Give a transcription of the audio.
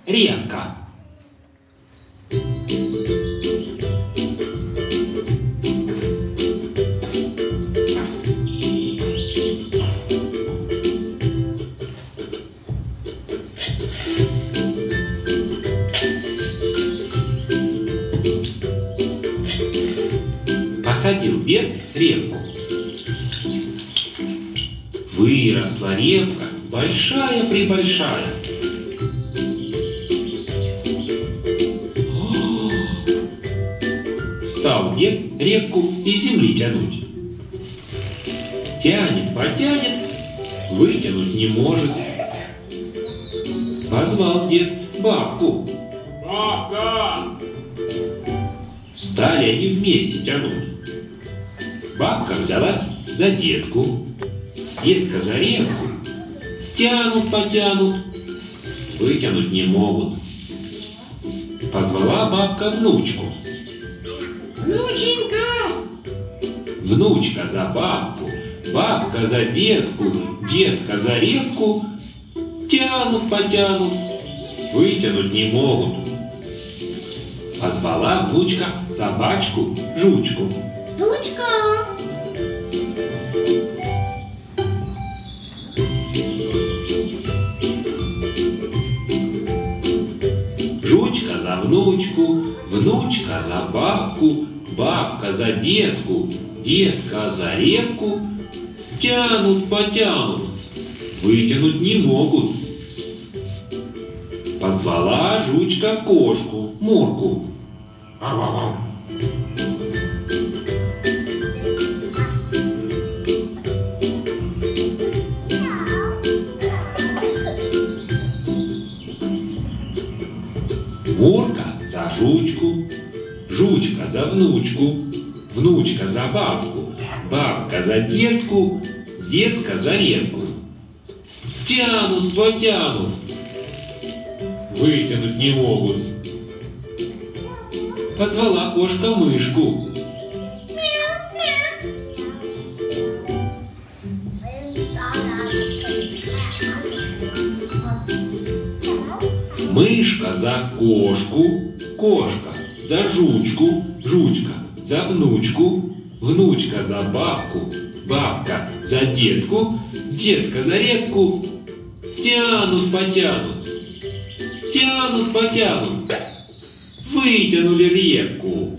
репка. Посадил дед репку. Выросла репка большая-пребольшая. Стал дед репку из земли тянуть. Тянет, потянет, вытянуть не может. Позвал дед бабку. Бабка! Стали они вместе тянуть. Бабка взялась за детку, детка за репку. Тянут, потянут, вытянуть не могут. Позвала бабка внучку. Внученька! Внучка за бабку, бабка за детку, детка за репку. Тянут, потянут, вытянуть не могут. Позвала внучка собачку Жучку. Жучка! Жучка за внучку, внучка за бабку, бабка за детку, детка за репку. Тянут, потянут, вытянуть не могут. Позвала Жучка кошку Мурку. Ау-ау-ау! Мурка за Жучку, Жучка за внучку, внучка за бабку, бабка за детку, детка за репку. Тянут, потянут, вытянуть не могут. Позвала кошка мышку. Мышка за кошку, кошка за Жучку, Жучка за внучку, внучка за бабку, бабка за детку, детка за репку. Тянут, потянут, тянут, потянут, вытянули репку.